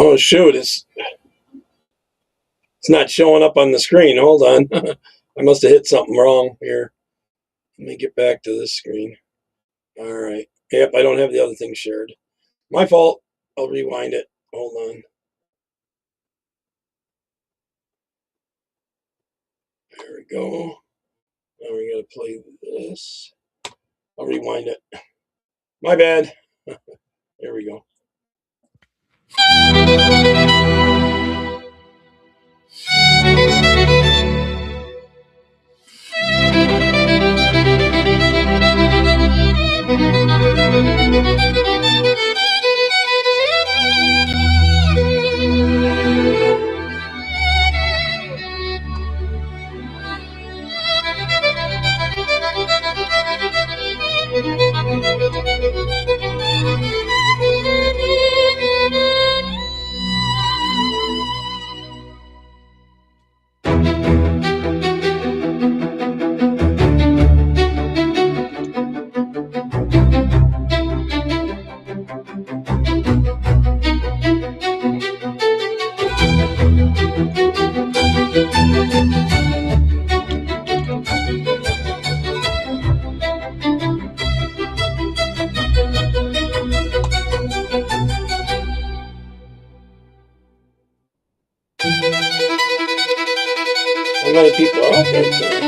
Oh, shoot. It's not showing up on the screen. Hold on. I must have hit something wrong here. Let me get back to this screen. All right. Yep, I don't have the other thing shared. My fault. I'll rewind it. Hold on. There we go. Now we got to play this. I'll rewind it. My bad. There we go. How many people are out there today?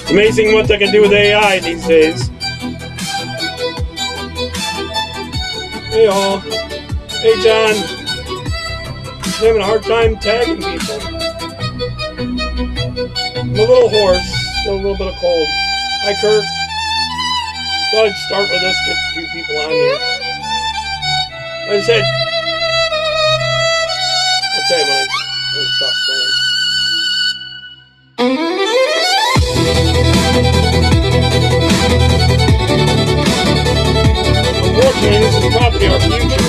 Amazing what they can do with AI these days. Hey all. Hey John. I'm having a hard time tagging people. I'm a little hoarse. Still a little bit of cold. Hi Kirk. Thought I'd start with this, get a few people on here. Like I said, I'll tell you when I stop playing. Unfortunately, this is probably our future.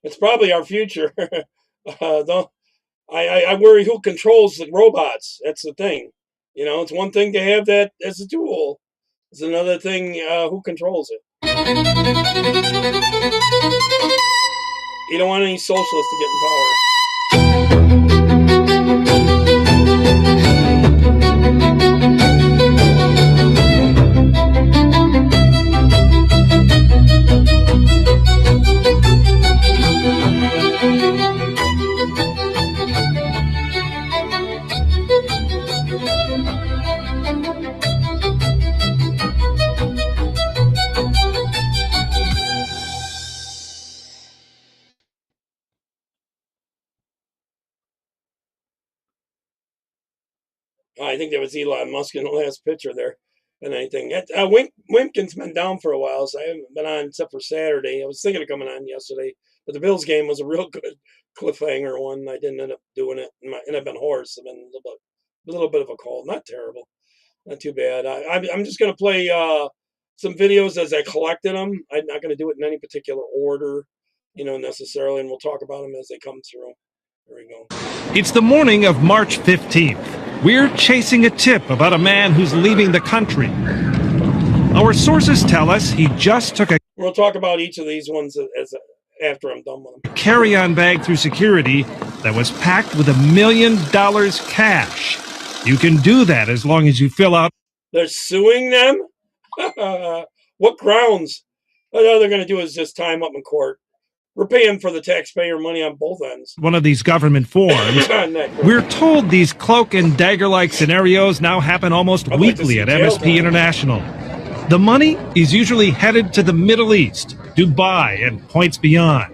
It's probably our future. I worry who controls the robots. That's the thing. You know, it's one thing to have that as a tool. It's another thing who controls it. You don't want any socialists to get in power. I think there was Elon Musk in the last picture there and anything. Wimpkin's been down for a while, so I haven't been on except for Saturday. I was thinking of coming on yesterday, but the Bills game was a real good cliffhanger one. I didn't end up doing it, and I've been hoarse. I've been a little bit of a cold. Not terrible, not too bad. I'm just going to play some videos as I collected them. I'm not going to do it in any particular order, necessarily, and we'll talk about them as they come through. There we go. It's the morning of March 15th. We're chasing a tip about a man who's leaving the country. Our sources tell us he just took a We'll talk about each of these ones after I'm done with them. Carry-on bag through security that was packed with $1 million cash. You can do that as long as you fill out. They're suing them? What grounds? All they're going to do is just tie him up in court. We're paying for the taxpayer money on both ends. One of these government forms. We're told these cloak and dagger-like scenarios now happen almost weekly at MSP International. The money is usually headed to the Middle East, Dubai, and points beyond.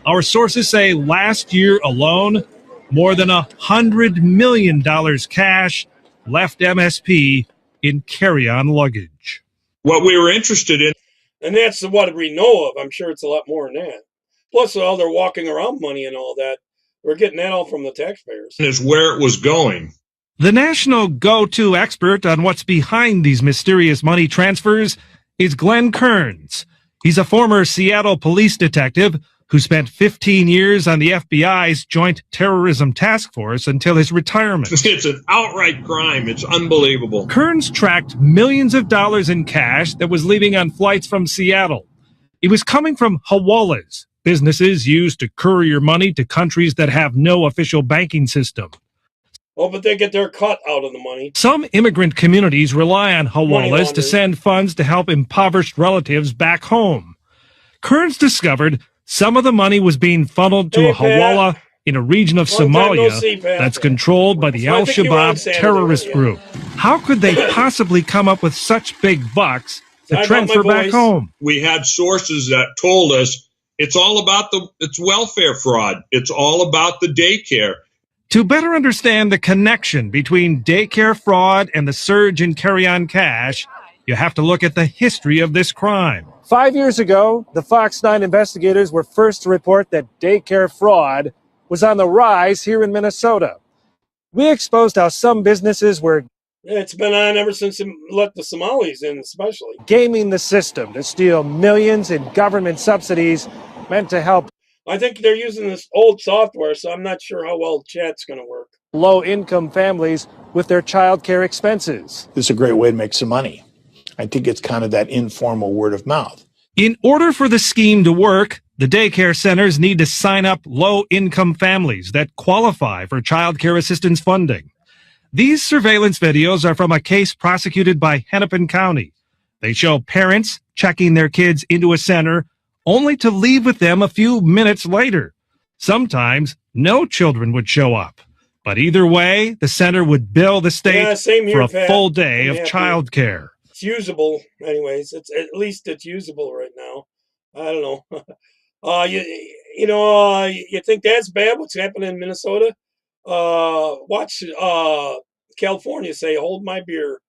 Our sources say last year alone, more than $100 million cash left MSP in carry-on luggage. What we were interested in, and that's what we know of. I'm sure it's a lot more than that. Plus, all their walking around money and all that, we're getting that all from the taxpayers. Is where it was going. The national go-to expert on what's behind these mysterious money transfers is Glenn Kearns. He's a former Seattle police detective who spent 15 years on the FBI's Joint Terrorism Task Force until his retirement. It's an outright crime. It's unbelievable. Kearns tracked millions of dollars in cash that was leaving on flights from Seattle. It was coming from hawalas, businesses used to courier money to countries that have no official banking system. Oh, but they get their cut out of the money. Some immigrant communities rely on hawalas to send funds to help impoverished relatives back home. Kearns discovered some of the money was being funneled to a hawala in a region of Somalia that's controlled by the Al-Shabaab terrorist group. How could they possibly come up with such big bucks to transfer back home? We had sources that told us it's all about it's welfare fraud. It's all about the daycare. To better understand the connection between daycare fraud and the surge in carry-on cash, you have to look at the history of this crime. 5 years ago, the Fox 9 investigators were first to report that daycare fraud was on the rise here in Minnesota. We exposed how some businesses were it's been on ever since they let the Somalis in, especially. Gaming the system to steal millions in government subsidies meant to help. I think they're using this old software, so I'm not sure how well chat's going to work. Low-income families with their child care expenses. This is a great way to make some money. I think it's kind of that informal word of mouth. In order for the scheme to work, the daycare centers need to sign up low-income families that qualify for child care assistance funding. These surveillance videos are from a case prosecuted by Hennepin County. They show parents checking their kids into a center only to leave with them a few minutes later. Sometimes no children would show up. But either way, the center would bill the state for a full day of child care. It's usable, anyways. It's at least it's usable right now. I don't know. You think that's bad? What's happening in Minnesota? Watch California say, "Hold my beer."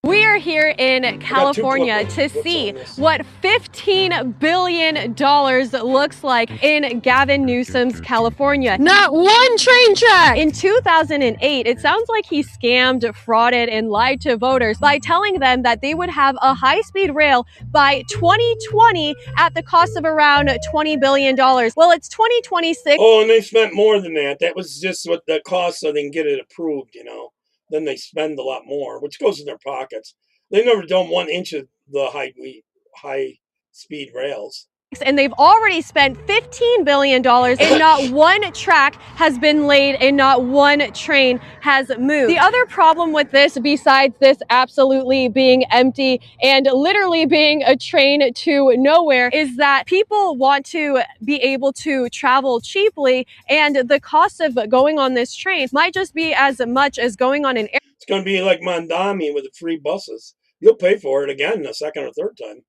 We are here in California to see what $15 billion looks like in Gavin Newsom's California. Not one train track! In 2008, it sounds like he scammed, frauded, and lied to voters by telling them that they would have a high-speed rail by 2020 at the cost of around $20 billion. Well, it's 2026. Oh, and they spent more than that. That was just what the cost so they can get it approved, you know. Then they spend a lot more, which goes in their pockets. They've never done 1 inch of the high-speed rails. And they've already spent $15 billion and not one track has been laid and not one train has moved. The other problem with this, besides this absolutely being empty and literally being a train to nowhere, is that people want to be able to travel cheaply, and the cost of going on this train might just be as much as going on an airplane. It's going to be like Mondami with the free buses. You'll pay for it again a second or third time.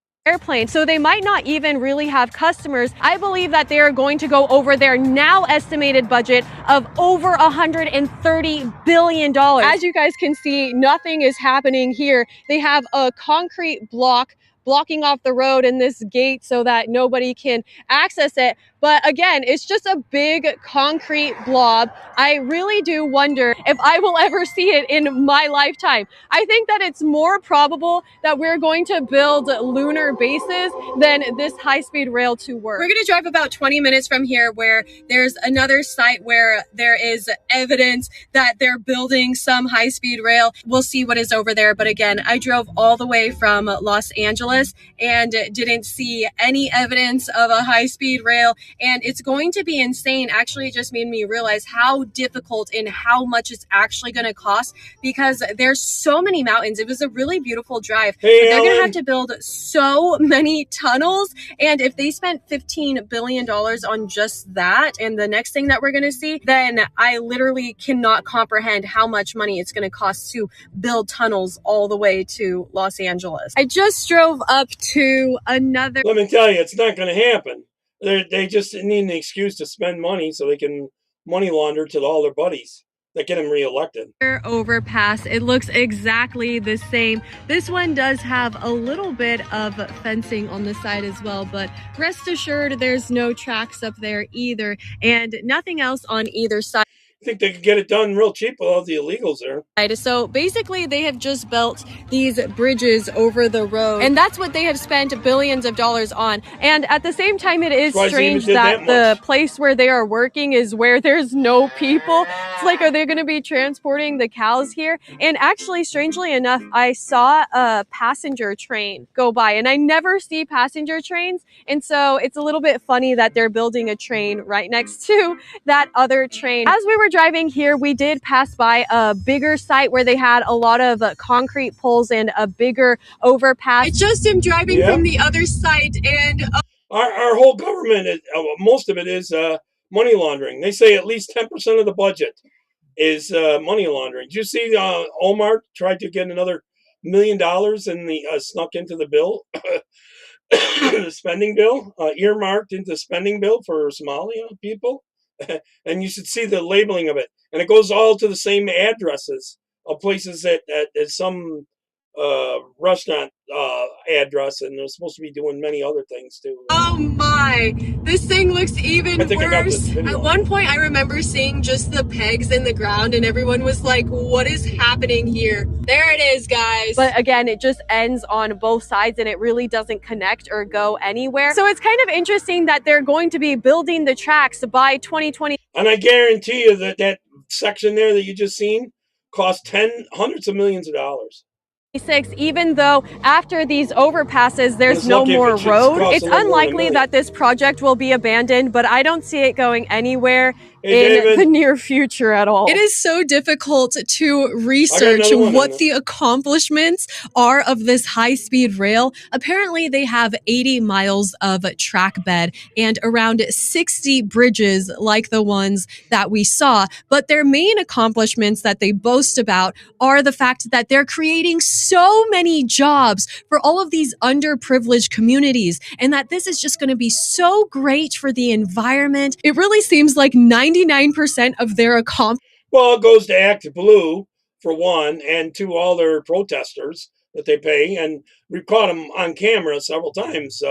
So they might not even really have customers. I believe that they are going to go over their now estimated budget of over $130 billion. As you guys can see, nothing is happening here. They have a concrete block blocking off the road and this gate so that nobody can access it. But again, it's just a big concrete blob. I really do wonder if I will ever see it in my lifetime. I think that it's more probable that we're going to build lunar bases than this high-speed rail to work. We're going to drive about 20 minutes from here where there's another site where there is evidence that they're building some high-speed rail. We'll see what is over there. But again, I drove all the way from Los Angeles and didn't see any evidence of a high-speed rail. And it's going to be insane. Actually, it just made me realize how difficult and how much it's actually going to cost because there's so many mountains. It was a really beautiful drive. Hey, but they're going to Ellen. have to build so many tunnels. And if they spent $15 billion on just that and the next thing that we're going to see, then I literally cannot comprehend how much money it's going to cost to build tunnels all the way to Los Angeles. I just drove up to another... Let me tell you, it's not going to happen. They just need an excuse to spend money so they can money launder to all their buddies that get them reelected. Overpass. It looks exactly the same. This one does have a little bit of fencing on the side as well, but rest assured there's no tracks up there either and nothing else on either side. I think they could get it done real cheap with all the illegals there. So basically they have just built these bridges over the road and that's what they have spent billions of dollars on. And at the same time, it is strange that the place where they are working is where there's no people. It's like, are they going to be transporting the cows here? And actually, strangely enough, I saw a passenger train go by and I never see passenger trains. And so it's a little bit funny that they're building a train right next to that other train. As we were driving here, we did pass by a bigger site where they had a lot of concrete poles and a bigger overpass. I just am driving from the other site and... Our whole government, most of it is money laundering. They say at least 10% of the budget is money laundering. Did you see Omar tried to get another $1 million and the snuck into the bill, the spending bill, earmarked into the spending bill for Somalia people? And you should see the labeling of it. And it goes all to the same addresses of places that some restaurant address, and they're supposed to be doing many other things too. Oh my, this thing looks even worse. At one point I remember seeing just the pegs in the ground and everyone was like, what is happening here? There it is, guys. But again, it just ends on both sides and it really doesn't connect or go anywhere. So it's kind of interesting that they're going to be building the tracks by 2020. And I guarantee you that that section there that you just seen cost hundreds of millions of dollars. Even though after these overpasses there's no more road, it's unlikely that this project will be abandoned, but I don't see it going anywhere in the near future at all. It is so difficult to research what the accomplishments are of this high-speed rail. Apparently they have 80 miles of track bed and around 60 bridges like the ones that we saw, but their main accomplishments that they boast about are the fact that they're creating so many jobs for all of these underprivileged communities and that this is just going to be so great for the environment. It really seems like 99% of their accomplishments. Well, it goes to Act Blue, for one, and to all their protesters that they pay. And we caught them on camera several times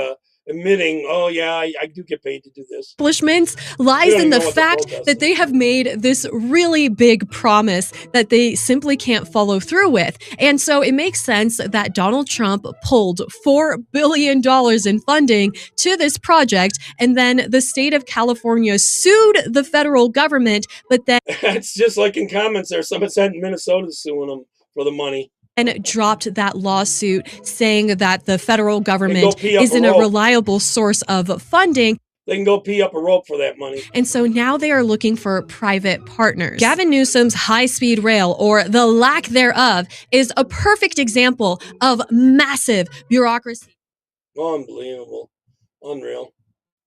admitting, oh yeah, I do get paid to do this. Accomplishments lies in the fact that they have made this really big promise that they simply can't follow through with. And so it makes sense that Donald Trump pulled $4 billion in funding to this project, and then the state of California sued the federal government, but then... It's just like in comments there, someone said Minnesota suing them for the money. And dropped that lawsuit saying that the federal government isn't a reliable source of funding. They can go pee up a rope for that money. And so now they are looking for private partners. Gavin Newsom's high-speed rail, or the lack thereof, is a perfect example of massive bureaucracy. Unbelievable. Unreal.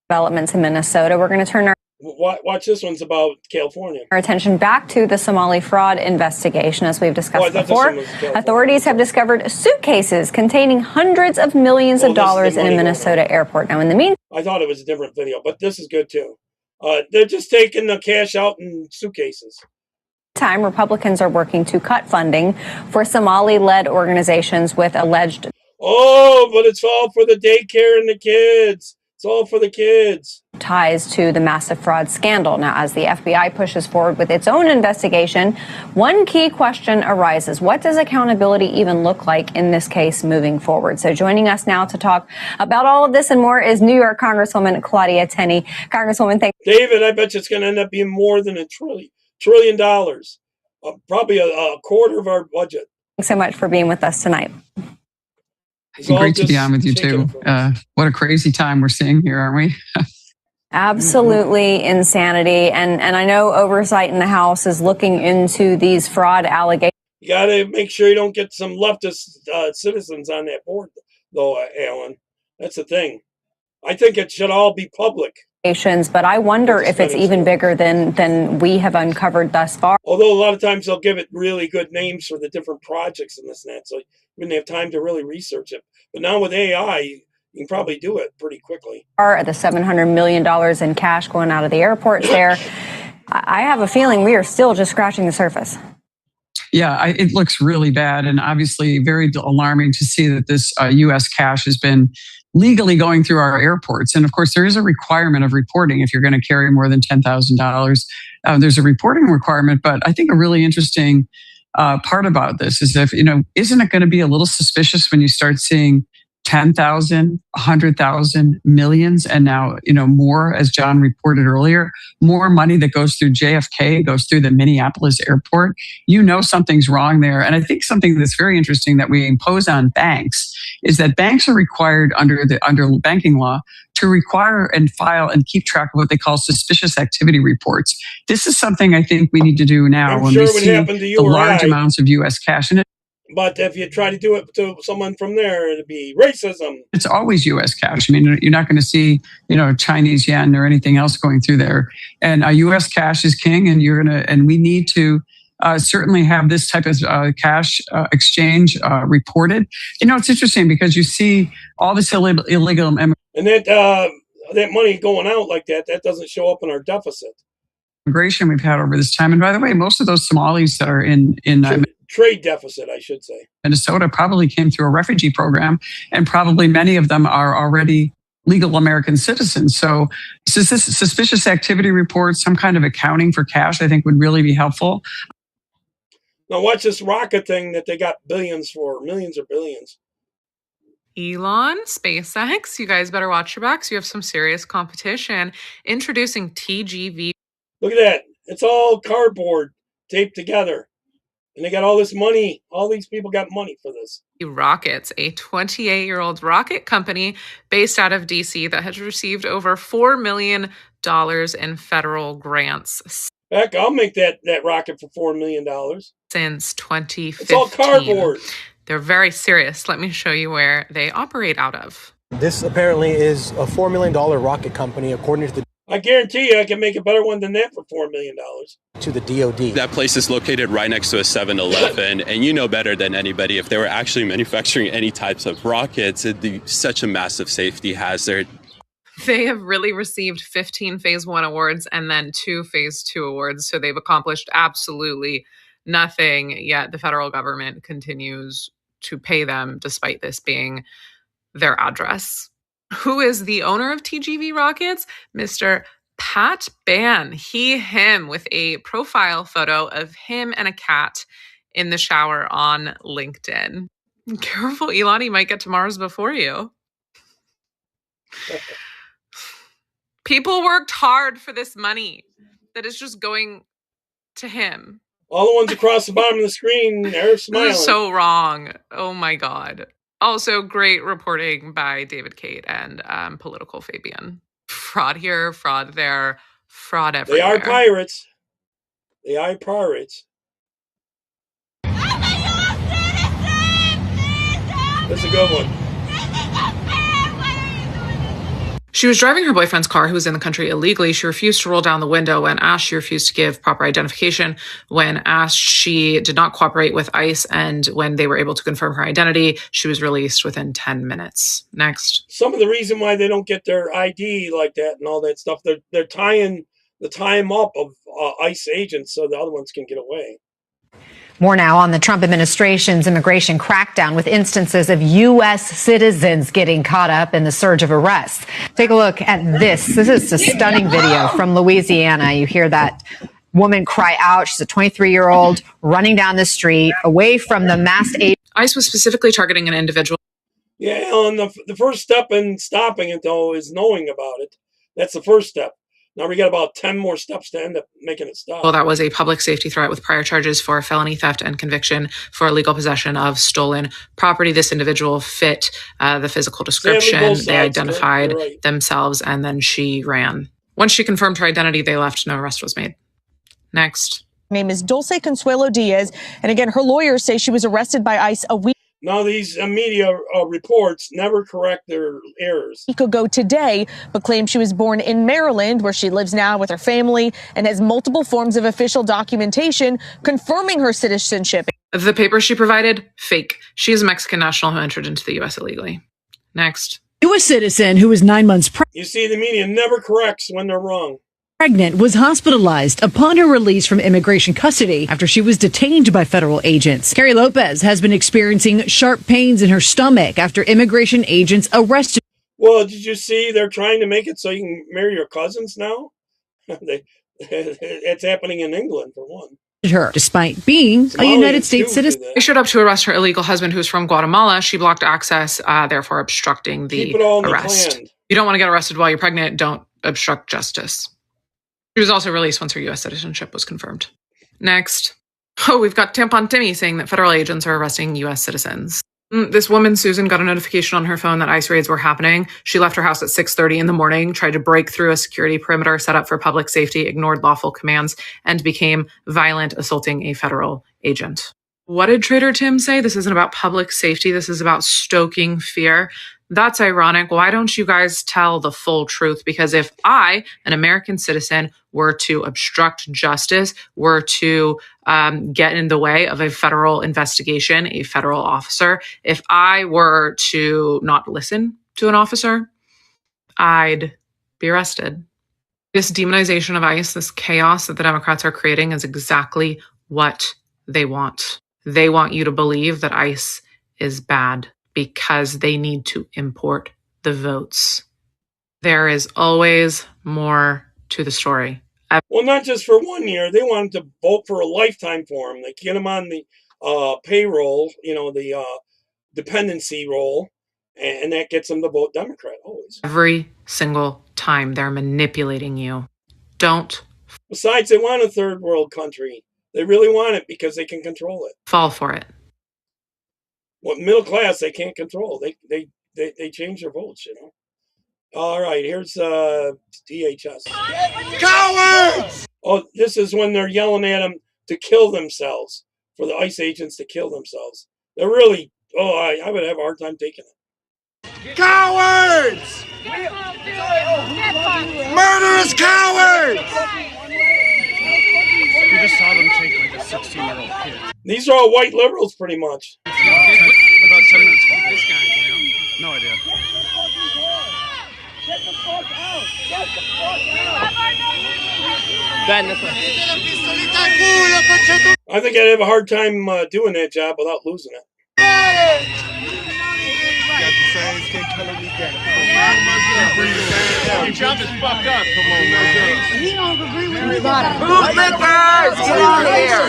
Developments in Minnesota. We're going to turn our Watch this one's about California. Our attention back to the Somali fraud investigation. As we've discussed before, authorities have discovered suitcases containing hundreds of millions of dollars in a Minnesota airport. Now, in the meantime, I thought it was a different video, but this is good too. They're just taking the cash out in suitcases. Republicans are working to cut funding for Somali-led organizations with alleged... Oh, but it's all for the daycare and the kids. It's all for the kids. Ties to the massive fraud scandal. Now, as the FBI pushes forward with its own investigation, one key question arises. What does accountability even look like in this case moving forward? So joining us now to talk about all of this and more is New York Congresswoman Claudia Tenney. Congresswoman, thank you. David, I bet you it's going to end up being more than $1 trillion. Probably a quarter of our budget. Thanks so much for being with us tonight. It's great to be on with you too. What a crazy time we're seeing here, aren't we? Absolutely insanity. And I know oversight in the House is looking into these fraud allegations. You got to make sure you don't get some leftist citizens on that board, though, Alan. That's the thing. I think it should all be public. But I wonder if it's even bigger than we have uncovered thus far. Although a lot of times they'll give it really good names for the different projects and this and that, so you wouldn't have time to really research it. But now with AI, you can probably do it pretty quickly. The $700 million in cash going out of the airports there. I have a feeling we are still just scratching the surface. Yeah, it looks really bad, and obviously very alarming to see that this U.S. cash has been legally going through our airports. And of course, there is a requirement of reporting if you're going to carry more than $10,000. There's a reporting requirement, but I think a really interesting part about this is isn't it going to be a little suspicious when you start seeing 10,000, 100,000, millions, and now, more, as John reported earlier, more money that goes through JFK, goes through the Minneapolis airport. Something's wrong there. And I think something that's very interesting that we impose on banks is that banks are required under banking law to require and file and keep track of what they call suspicious activity reports. This is something I think we need to do now when we see the large amounts of U.S. cash. But if you try to do it to someone from there, it'd be racism. It's always U.S. cash. I mean, you're not going to see, Chinese yen or anything else going through there. And U.S. cash is king, and we need to certainly have this type of cash exchange reported. It's interesting because you see all this illegal and that money going out like that doesn't show up in our deficit. Immigration we've had over this time. And by the way, most of those Somalis that are in trade deficit, I should say, Minnesota probably came through a refugee program, and probably many of them are already legal American citizens. So suspicious activity reports, some kind of accounting for cash, I think would really be helpful. Now watch this rocket thing that they got billions for, millions or billions. Elon, SpaceX, you guys better watch your backs. You have some serious competition. Introducing TGV. Look at that. It's all cardboard taped together. And they got all this money. All these people got money for this. Rockets, a 28-year-old rocket company based out of D.C. that has received over $4 million in federal grants. Heck, I'll make that rocket for $4 million. Since 2015. It's all cardboard. They're very serious. Let me show you where they operate out of. This apparently is a $4 million rocket company, according to the... I guarantee you I can make a better one than that for $4 million. To the DOD. That place is located right next to a 7-Eleven, and you know better than anybody, if they were actually manufacturing any types of rockets, it'd be such a massive safety hazard. They have really received 15 Phase 1 awards and then 2 Phase 2 awards, so they've accomplished absolutely nothing, yet the federal government continues to pay them despite this being their address. Who is the owner of TGV Rockets? Mr. Pat Ban. Him, with a profile photo of him and a cat in the shower on LinkedIn. Careful, Elon, he might get to Mars before you. People worked hard for this money that is just going to him. All the ones across the bottom of the screen, they're smiling. This is so wrong. Oh my God. Also, great reporting by David Cate and Political Fabian. Fraud here, fraud there, fraud everywhere. They are pirates. They are pirates. That's a good one. She was driving her boyfriend's car, who was in the country illegally. She refused to roll down the window when asked. She refused to give proper identification when asked. She did not cooperate with ICE. And when they were able to confirm her identity, she was released within 10 minutes. Next. Some of the reason why they don't get their ID like that and all that stuff, they're tying the time up of ICE agents so the other ones can get away. More now on the Trump administration's immigration crackdown, with instances of U.S. citizens getting caught up in the surge of arrests. Take a look at this. This is a stunning video from Louisiana. You hear that woman cry out. She's a 23-year-old running down the street away from the masked agent. ICE was specifically targeting an individual. Yeah, and the first step in stopping it, though, is knowing about it. That's the first step. Now we got about 10 more steps to end up making it stop. Well, that was a public safety threat with prior charges for felony theft and conviction for illegal possession of stolen property. This individual fit the physical description. They identified themselves, and then she ran. Once she confirmed her identity, they left. No arrest was made. Next. Her name is Dulce Consuelo Diaz. And again, her lawyers say she was arrested by ICE a week. Now, these media reports never correct their errors. He could go today, but claims she was born in Maryland, where she lives now with her family, and has multiple forms of official documentation confirming her citizenship. The papers she provided, fake. She is a Mexican national who entered into the U.S. illegally. Next. U.S. citizen who was 9 months You see, the media never corrects when they're wrong. Pregnant was hospitalized upon her release from immigration custody after she was detained by federal agents. Carrie Lopez has been experiencing sharp pains in her stomach after immigration agents arrested. Well, did you see they're trying to make it so you can marry your cousins now? It's happening in England, for one. Her, despite being a United States citizen. They showed up to arrest her illegal husband, who's from Guatemala. She blocked access, therefore obstructing the arrest. You don't want to get arrested while you're pregnant. Don't obstruct justice. She was also released once her U.S. citizenship was confirmed. Next. Oh, we've got Tampon Timmy saying that federal agents are arresting U.S. citizens. This woman, Susan, got a notification on her phone that ICE raids were happening. She left her house at 6:30 in the morning, tried to break through a security perimeter set up for public safety, ignored lawful commands, and became violent, assaulting a federal agent. What did Trader Tim say? This isn't about public safety. This is about stoking fear. That's ironic. Why don't you guys tell the full truth? Because if I, an American citizen, were to obstruct justice, were to get in the way of a federal investigation, a federal officer, if I were to not listen to an officer, I'd be arrested. This demonization of ICE, this chaos that the Democrats are creating, is exactly what they want. They want you to believe that ICE is bad, because they need to import the votes. There is always more to the story. Well, not just for 1 year. They want to vote for a lifetime for them. They get them on the payroll, the dependency roll, and that gets them to vote Democrat always. Every single time they're manipulating you. Don't. Besides, they want a third world country. They really want it because they can control it. Fall for it. Well, middle class, they can't control. They change their votes, All right, here's DHS. Cowards! Oh, this is when they're yelling at them to kill themselves, for the ICE agents to kill themselves. They're really, I would have a hard time taking it. Cowards! Murderous cowards! We just saw them take like a 16-year-old kid. These are all white liberals, pretty much. About 10 minutes ago. This guy, no idea. Get the fuck out! Get the fuck out! Ben, this way. I think I'd have a hard time doing that job without losing it. Got the same skin color we got. Your job is fucked up. Come on, man. He don't agree with me. Bootlickers! Get out of here!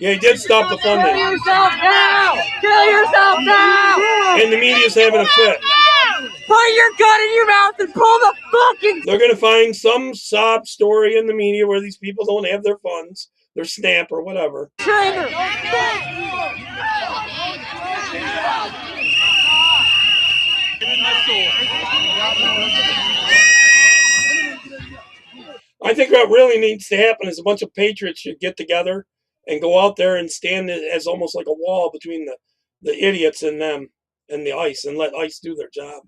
Yeah, he did stop the funding. Kill yourself now! Kill yourself now! And the media's having a fit. Put your gun in your mouth and pull the fucking... They're going to find some sob story in the media where these people don't have their funds, their SNAP or whatever. Traitor! I think what really needs to happen is a bunch of patriots should get together and go out there and stand as almost like a wall between the idiots and them and the ICE, and let ICE do their job.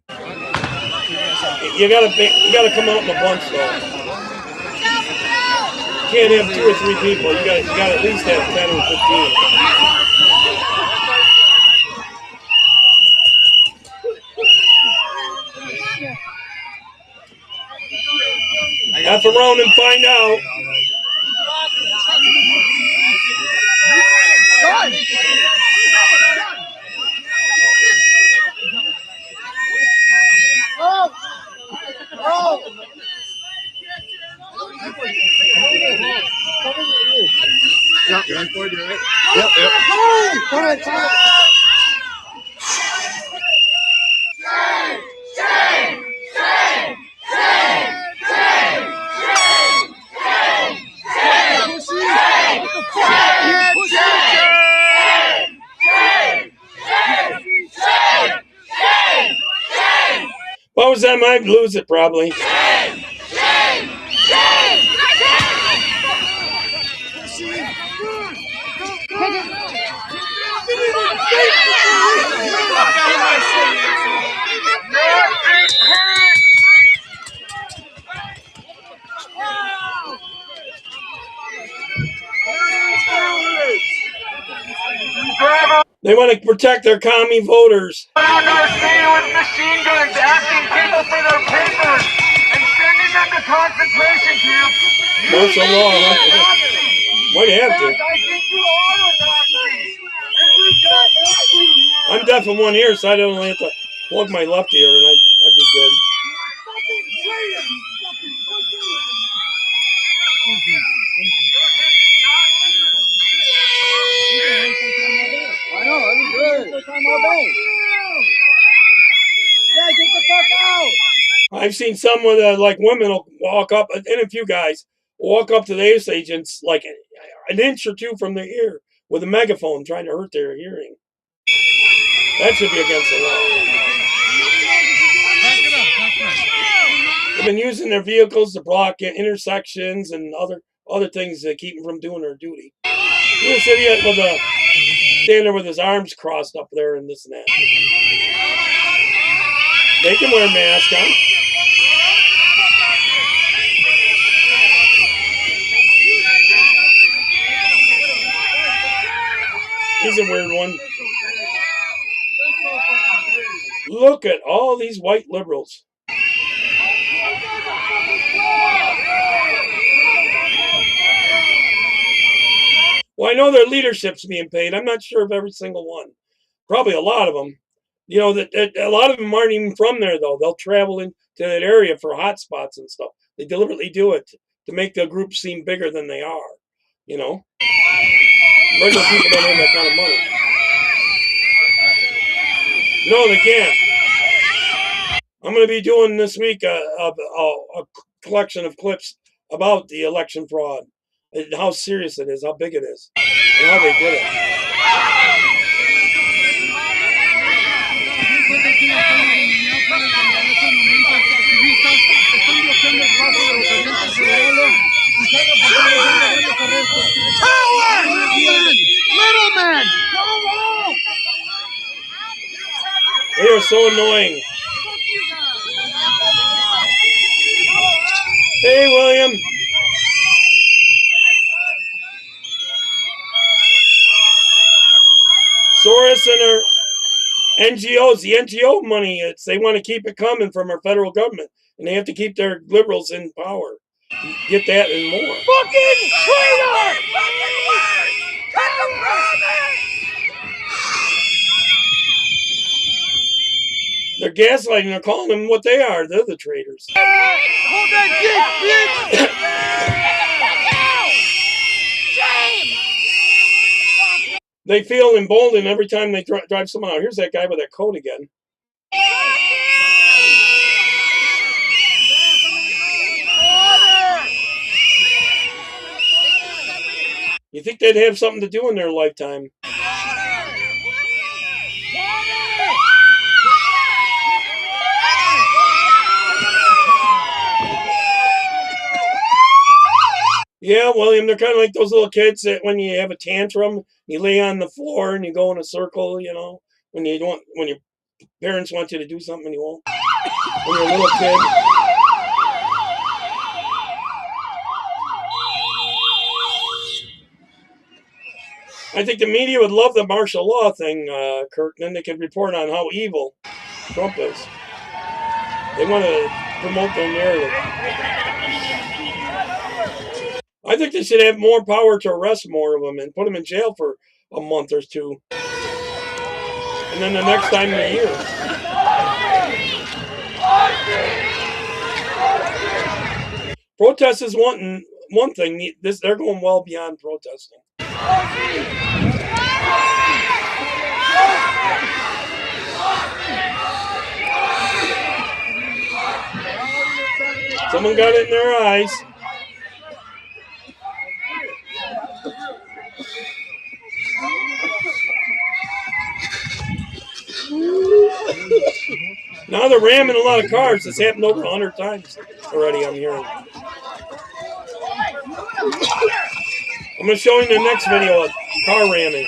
You gotta come out in a bunch though. You can't have 2 or 3 people. You got at least have 10 or 15. F around and find out. I was them, I'd lose it probably. Shame! Shame! Shame! They want to protect their commie voters. We're not going to stay here with machine guns asking people for their papers and sending them to concentration camps. Martial law, huh? Might have to. I'm deaf in one ear, so I don't only have to plug my left ear, and I'd be good. I know, that was good. Yeah, get the fuck out! I've seen some with like women will walk up, and a few guys walk up to the ACE agents like an inch or two from their ear with a megaphone trying to hurt their hearing. That should be against the law. They've been using their vehicles to block intersections and other things to keep them from doing their duty. This idiot with a standing there with his arms crossed up there and this and that. They can wear a mask, huh? He's a weird one. Look at all these white liberals. Well, I know their leadership's being paid. I'm not sure of every single one. Probably a lot of them. You know, that a lot of them aren't even from there, though. They'll travel into that area for hot spots and stuff. They deliberately do it to make the group seem bigger than they are. You know? Regular people don't have that kind of money. No, they can't. I'm going to be doing this week a collection of clips about the election fraud, and how serious it is, how big it is, and how they did it. Little man! They are so annoying. Hey, William. Soros and her NGOs, the NGO money, they want to keep it coming from our federal government, and they have to keep their liberals in power. Get that and more. Fucking traitor! Fucking word! Cut the promise! They're gaslighting. They're calling them what they are. They're the traitors. Hold that dick, bitch! Shame! They feel emboldened every time they drive someone out. Here's that guy with that coat again. You think they'd have something to do in their lifetime? Yeah, William, they're kind of like those little kids that when you have a tantrum, you lay on the floor and you go in a circle, you know, when your parents want you to do something and you won't. When you're a little kid. I think the media would love the martial law thing, Kurt, and then they could report on how evil Trump is. They want to promote their narrative. I think they should have more power to arrest more of them and put them in jail for a month or two. And then the next time in a year. Protest is one thing. They're going well beyond protesting. Someone got it in their eyes. Now they're ramming a lot of cars. This happened over 100 times already, I'm hearing. I'm going to show you the next video of car ramming.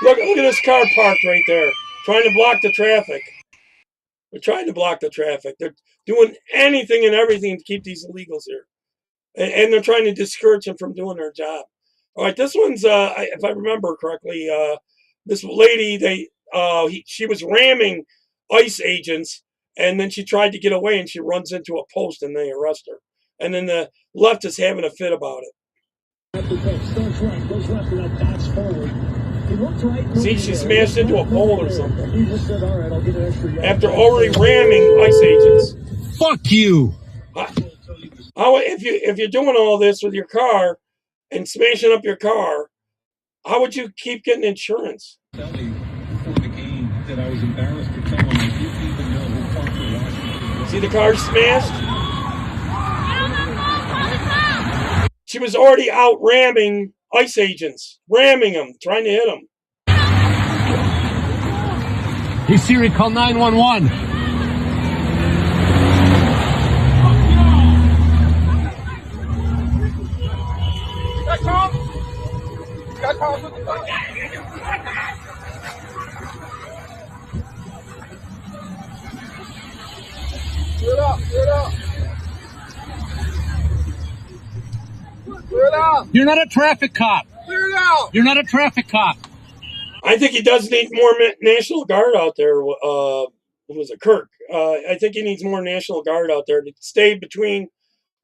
Look at this car parked right there, trying to block the traffic. They're trying to block the traffic. They're doing anything and everything to keep these illegals here. And they're trying to discourage them from doing their job. All right, this one's, if I remember correctly, this lady, she was ramming ICE agents, and then she tried to get away, and she runs into a post, and they arrest her. And then the left is having a fit about it. See, she smashed into a pole or something. After already ramming ICE agents. Fuck you! If you're doing all this with your car and smashing up your car, how would you keep getting insurance? Tell me before the game that I was embarrassed to tell him I didn't even know who Parker was. See the car smashed? She was already out ramming ICE agents, ramming them, trying to hit them. Hey Siri, call 911. You're not a traffic cop. Clear it out. You're not a traffic cop. I think he does need more National Guard out there. Who was it, Kirk? I think he needs more National Guard out there to stay between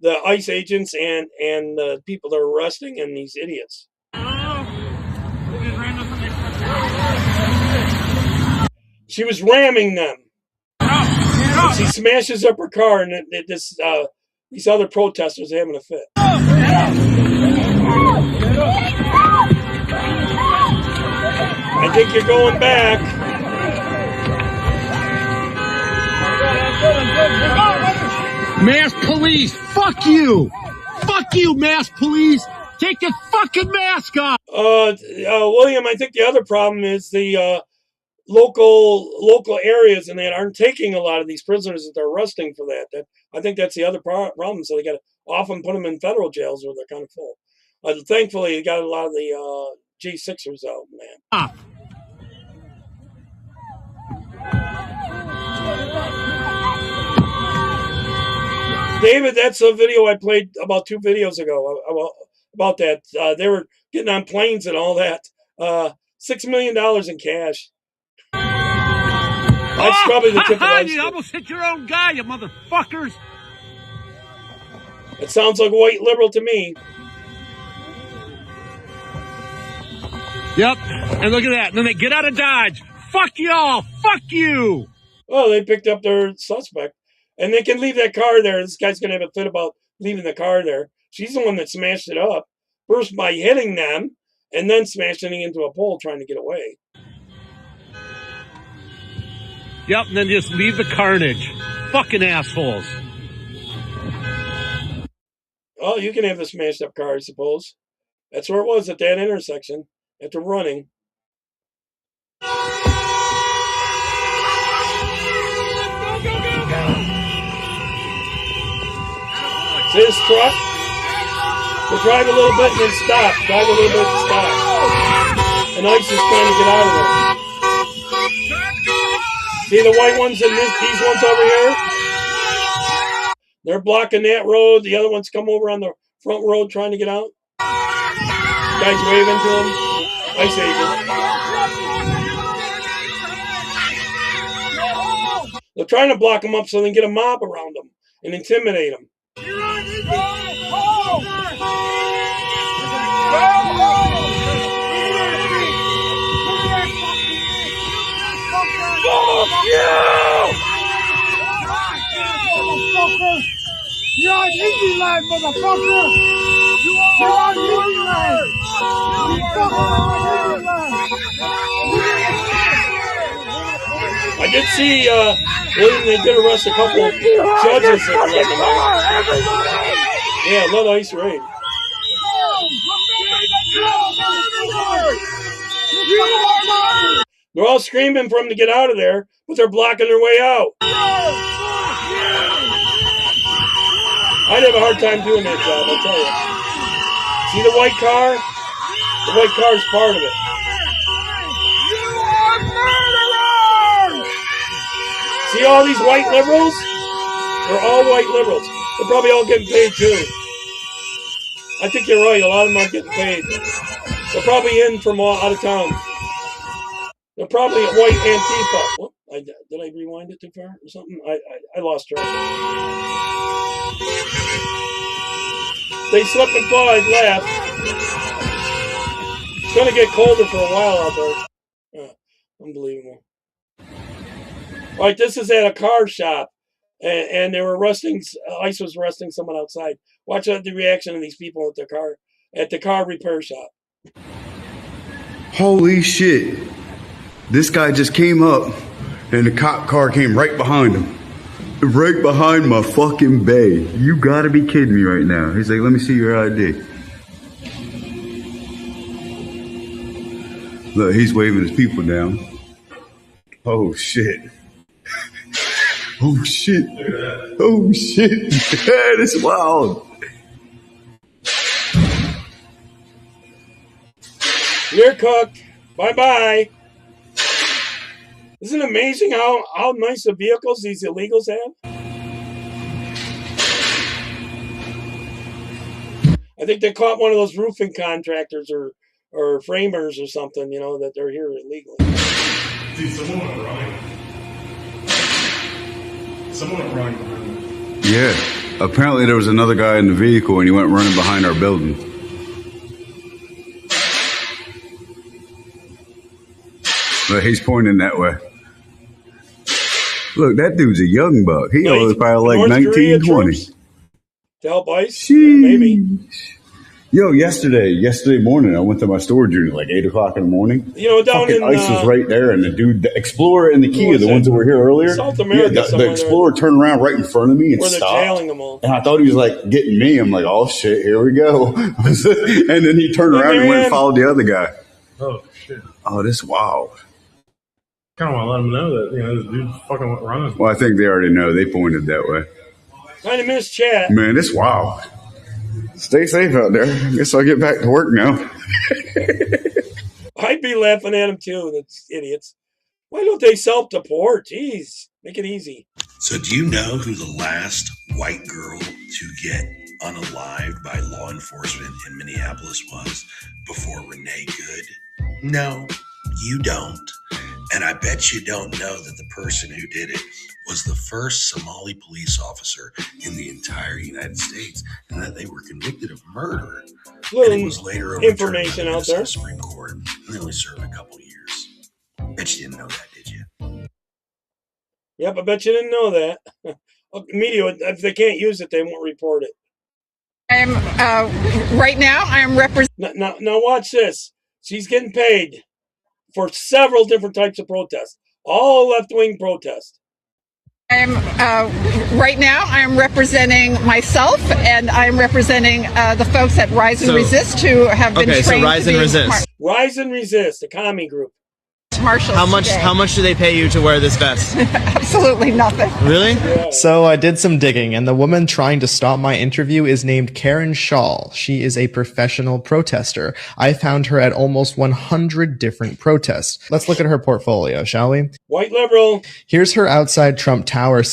the ICE agents and the people they're arresting and these idiots. She was ramming them. She smashes up her car, and these other protesters are having a fit. I think you're going back. Mass police, fuck you! Fuck you, mass police! Take your fucking mask off! William, I think the other problem is the local areas and that aren't taking a lot of these prisoners that they're arresting for that. I think that's the other problem. So they got to often put them in federal jails where they're kind of full. Thankfully, you got a lot of the G6ers out, man. David, that's a video I played about 2 videos ago about that. They were getting on planes and all that. $6 million in cash. That's probably the tip of the iceberg. You almost hit your own guy, you motherfuckers. It sounds like a white liberal to me. Yep, and look at that. And then they get out of Dodge. Fuck y'all. Fuck you. Oh, they picked up their suspect. And they can leave that car there. This guy's going to have a fit about leaving the car there. She's the one that smashed it up. First by hitting them, and then smashing it into a pole trying to get away. Yep, and then just leave the carnage. Fucking assholes. Oh, you can have the smashed up car, I suppose. That's where it was, at that intersection. After running. See this truck? They drive a little bit and then stop. Drive a little bit and stop. And ICE is trying to get out of there. See the white ones and these ones over here? They're blocking that road. The other ones come over on the front road trying to get out. Guys waving to them. ICE agent. They're trying to block them up so they can get a mob around them and intimidate them. motherfucker! You are useless! I did see, William, they did arrest a couple of judges that let them out. Yeah, let ICE raid. They're all screaming for him to get out of there, but they're blocking their way out. I'd have a hard time doing that job, I'll tell you. See the white car? The white car is part of it. See all these white liberals? They're all white liberals. They're probably all getting paid too. I think you're right. A lot of them are getting paid. They're probably in from out of town. They're probably a white Antifa. Whoop, did I rewind it too far or something? I lost track. They slipped and fell left. It's going to get colder for a while out there. Unbelievable. All right, this is at a car shop, and they were arresting. ICE was arresting someone outside. Watch out the reaction of these people at the car repair shop. Holy shit! This guy just came up, and the cop car came right behind him, right behind my fucking bay. You gotta be kidding me right now. He's like, "Let me see your ID." Look, he's waving his people down. Oh shit. Oh shit. Oh shit. That's wild. You're cooked. Bye-bye. Isn't it amazing how nice the vehicles these illegals have? I think they caught one of those roofing contractors or framers or something, that they're here illegally. Dude, someone went running. Someone went running behind them. Yeah. Apparently there was another guy in the vehicle and he went running behind our building. But he's pointing that way. Look, that dude's a young buck. He was probably like 19, 20. To help ICE? Yeah, maybe. Yo, yesterday morning, I went to my storage unit like 8 o'clock in the morning. Down in ICE was right there, and the Explorer and the Kia, the ones that were here earlier. South America. Yeah, the Explorer turned around right in front of me and stopped. Where they're jailing them all. And I thought he was like getting me. I'm like, oh shit, here we go. And then he turned around and went and followed the other guy. Oh shit. Oh, this is wild. Kind of want to let them know that this dude fucking went running. Well, I think they already know. They pointed that way. 90 minutes chat. Man, it's wild. Stay safe out there. I guess I'll get back to work now. I'd be laughing at them too, that's idiots. Why don't they self-deport? Jeez, make it easy. So do you know who the last white girl to get unalived by law enforcement in Minneapolis was before Renee Good? No, you don't. And I bet you don't know that the person who did it was the first Somali police officer in the entire United States, and that they were convicted of murder. And it was later information out there. The Supreme Court, and they only served a couple years. Bet you didn't know that, did you? Yep, I bet you didn't know that. Media, if they can't use it, they won't report it. Right now, I am representing. Now, watch this. She's getting paid for several different types of protests, all left-wing protests. Right now, I am representing myself, and I'm representing the folks at Rise and Resist who have been trained. So Rise and Resist. Rise and Resist, a commie group. Marshals How much do they pay you to wear this vest? Absolutely nothing. Really? Yeah. So I did some digging, and the woman trying to stop my interview is named Karen Shaw. She is a professional protester. I found her at almost 100 different protests. Let's look at her portfolio, shall we? White liberal. Here's her outside Trump Tower saying,